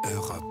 Europe.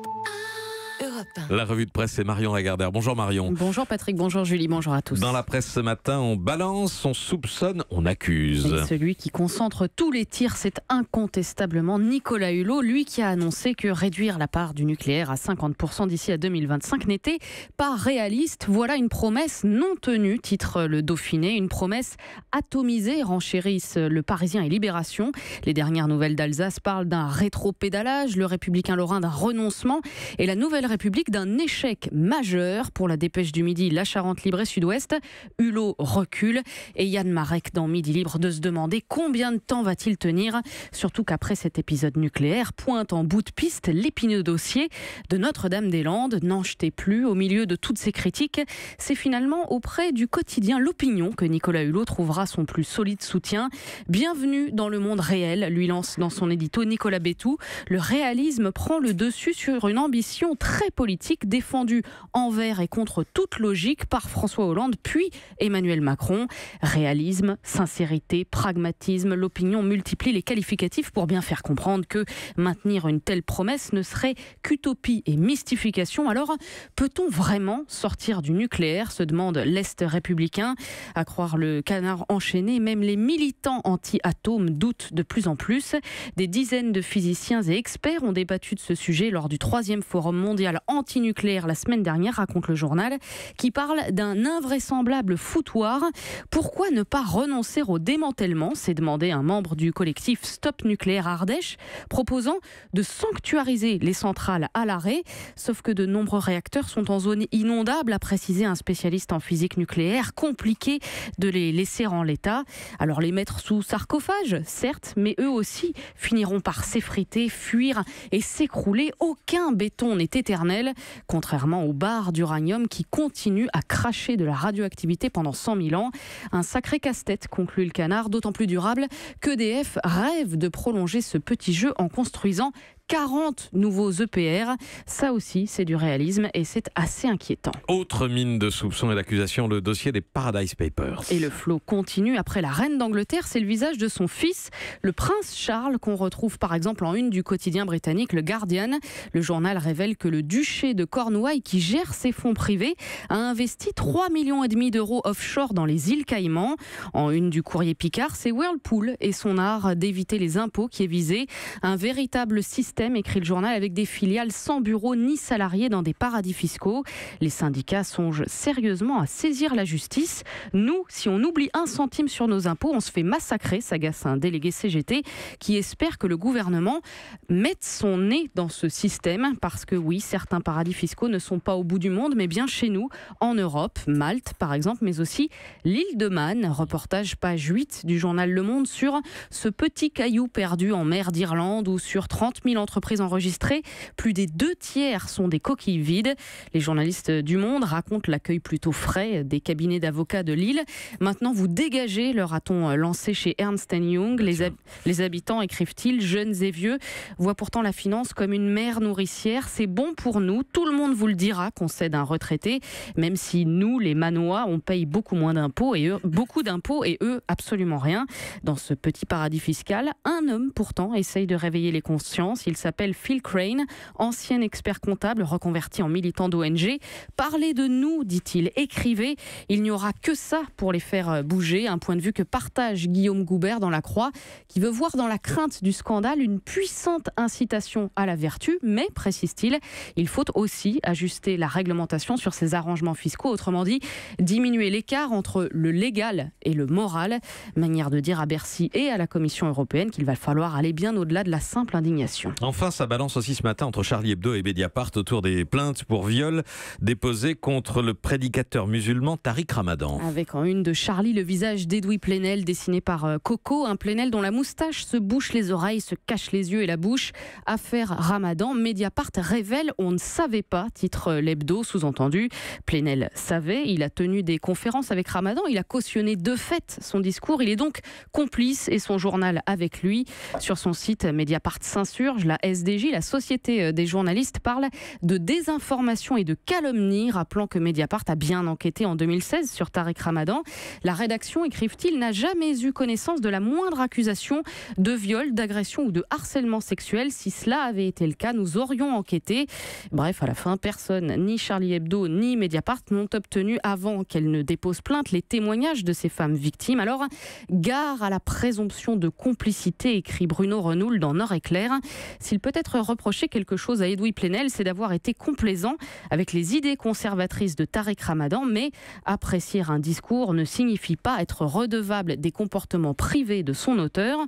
La revue de presse, c'est Marion Lagardère. Bonjour Marion. Bonjour Patrick, bonjour Julie, bonjour à tous. Dans la presse ce matin, on balance, on soupçonne, on accuse. Et celui qui concentre tous les tirs, c'est incontestablement Nicolas Hulot, lui qui a annoncé que réduire la part du nucléaire à 50% d'ici à 2025 n'était pas réaliste. Voilà une promesse non tenue, titre le Dauphiné, une promesse atomisée, renchérissent Le Parisien et Libération. Les dernières nouvelles d'Alsace parlent d'un rétro-pédalage, le Républicain lorrain d'un renoncement et la Nouvelle République d'un échec majeur. Pour la Dépêche du Midi, la Charente Libre et Sud-Ouest, Hulot recule et Yann Marek dans Midi Libre de se demander combien de temps va-t-il tenir, surtout qu'après cet épisode nucléaire pointe en bout de piste l'épineux dossier de Notre-Dame-des-Landes. N'en jetez plus. Au milieu de toutes ces critiques, c'est finalement auprès du quotidien L'Opinion que Nicolas Hulot trouvera son plus solide soutien. Bienvenue dans le monde réel, lui lance dans son édito Nicolas Bétou. Le réalisme prend le dessus sur une ambition très politique défendue envers et contre toute logique par François Hollande puis Emmanuel Macron. Réalisme, sincérité, pragmatisme, l'Opinion multiplie les qualificatifs pour bien faire comprendre que maintenir une telle promesse ne serait qu'utopie et mystification. Alors, peut-on vraiment sortir du nucléaire, se demande l'Est républicain. À croire le Canard enchaîné, même les militants anti-atomes doutent de plus en plus. Des dizaines de physiciens et experts ont débattu de ce sujet lors du 3e Forum mondial anti-nucléaire la semaine dernière, raconte le journal, qui parle d'un invraisemblable foutoir. Pourquoi ne pas renoncer au démantèlement, s'est demandé un membre du collectif Stop Nucléaire Ardèche, proposant de sanctuariser les centrales à l'arrêt. Sauf que de nombreux réacteurs sont en zone inondable, a précisé un spécialiste en physique nucléaire. Compliqué de les laisser en l'état. Alors les mettre sous sarcophage, certes, mais eux aussi finiront par s'effriter, fuir et s'écrouler. Aucun béton n'est éternel, contrairement aux barres d'uranium qui continuent à cracher de la radioactivité pendant 100 000 ans. Un sacré casse-tête, conclut le Canard, d'autant plus durable qu'EDF rêve de prolonger ce petit jeu en construisant 40 nouveaux EPR. Ça aussi, c'est du réalisme et c'est assez inquiétant. Autre mine de soupçons et d'accusations, le dossier des Paradise Papers. Et le flot continue. Après la reine d'Angleterre, c'est le visage de son fils, le prince Charles, qu'on retrouve par exemple en une du quotidien britannique le Guardian. Le journal révèle que le duché de Cornouailles, qui gère ses fonds privés, a investi 3,5 millions d'euros offshore dans les îles Caïmans. En une du courrier Picard, c'est Whirlpool et son art d'éviter les impôts qui est visé. Un véritable système, écrit le journal, avec des filiales sans bureau ni salariés dans des paradis fiscaux. Les syndicats songent sérieusement à saisir la justice. Nous, si on oublie 1 centime sur nos impôts, on se fait massacrer, s'agace un délégué CGT qui espère que le gouvernement mette son nez dans ce système. Parce que oui, certains paradis fiscaux ne sont pas au bout du monde, mais bien chez nous, en Europe, Malte par exemple, mais aussi l'île de Man. Reportage page 8 du journal Le Monde sur ce petit caillou perdu en mer d'Irlande où sur 30 000 entreprises enregistrées, plus des 2/3 sont des coquilles vides. Les journalistes du Monde racontent l'accueil plutôt frais des cabinets d'avocats de l'île. Maintenant, vous dégagez, leur a-t-on lancé chez Ernst & Young. Les habitants, écrivent-ils, jeunes et vieux, voient pourtant la finance comme une mère nourricière. C'est bon pour nous, tout le monde vous le dira, concède un retraité, même si nous, les Manois, on paye beaucoup d'impôts et eux, absolument rien. Dans ce petit paradis fiscal, un homme pourtant essaye de réveiller les consciences. Il s'appelle Phil Crane, ancien expert comptable reconverti en militant d'ONG. Parlez de nous, dit-il, écrivez. Il n'y aura que ça pour les faire bouger. Un point de vue que partage Guillaume Goubert dans La Croix, qui veut voir dans la crainte du scandale une puissante incitation à la vertu. Mais, précise-t-il, il faut aussi ajuster la réglementation sur ces arrangements fiscaux. Autrement dit, diminuer l'écart entre le légal et le moral. Manière de dire à Bercy et à la Commission européenne qu'il va falloir aller bien au-delà de la simple indignation. Enfin, ça balance aussi ce matin entre Charlie Hebdo et Mediapart autour des plaintes pour viol déposées contre le prédicateur musulman Tariq Ramadan. Avec en une de Charlie le visage d'Edoui Plenel dessiné par Coco, un Plenel dont la moustache se bouche les oreilles, se cache les yeux et la bouche. Affaire Ramadan, Mediapart révèle on ne savait pas, titre l'hebdo, sous-entendu. Plenel savait, il a tenu des conférences avec Ramadan, il a cautionné de fait son discours, il est donc complice et son journal avec lui. Sur son site, Mediapart s'insurge, la la SDJ, la Société des journalistes, parle de désinformation et de calomnie, rappelant que Mediapart a bien enquêté en 2016 sur Tariq Ramadan. La rédaction, écrivent-ils, n'a jamais eu connaissance de la moindre accusation de viol, d'agression ou de harcèlement sexuel. Si cela avait été le cas, nous aurions enquêté. Bref, à la fin, personne, ni Charlie Hebdo, ni Mediapart, n'ont obtenu, avant qu'elle ne dépose plainte, les témoignages de ces femmes victimes. Alors, gare à la présomption de complicité, écrit Bruno Renoul dans Nord-Éclair. S'il peut être reproché quelque chose à Edoui Plenel, c'est d'avoir été complaisant avec les idées conservatrices de Tariq Ramadan, mais apprécier un discours ne signifie pas être redevable des comportements privés de son auteur.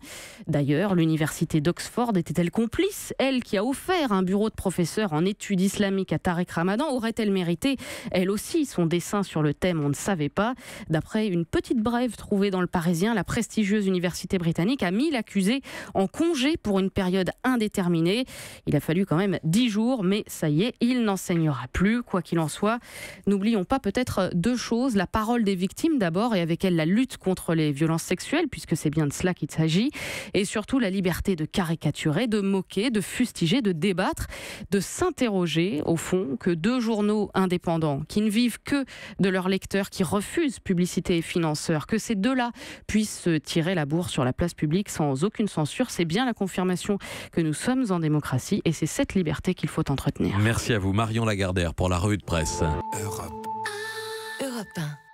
D'ailleurs, l'université d'Oxford était-elle complice? Elle qui a offert un bureau de professeur en études islamiques à Tariq Ramadan, aurait-elle mérité, elle aussi, son dessin sur le thème? On ne savait pas. D'après une petite brève trouvée dans le Parisien, la prestigieuse université britannique a mis l'accusé en congé pour une période indéterminée. Il a fallu quand même 10 jours, mais ça y est, il n'enseignera plus. Quoi qu'il en soit, n'oublions pas peut-être deux choses. La parole des victimes d'abord, et avec elle la lutte contre les violences sexuelles, puisque c'est bien de cela qu'il s'agit. Et surtout la liberté de caricaturer, de moquer, de fustiger, de débattre, de s'interroger, au fond, que deux journaux indépendants qui ne vivent que de leurs lecteurs, qui refusent publicité et financeurs, que ces deux-là puissent se tirer la bourre sur la place publique sans aucune censure, c'est bien la confirmation que nous sommes en démocratie, et c'est cette liberté qu'il faut entretenir. Merci à vous, Marion Lagardère, pour la revue de presse. Europe 1.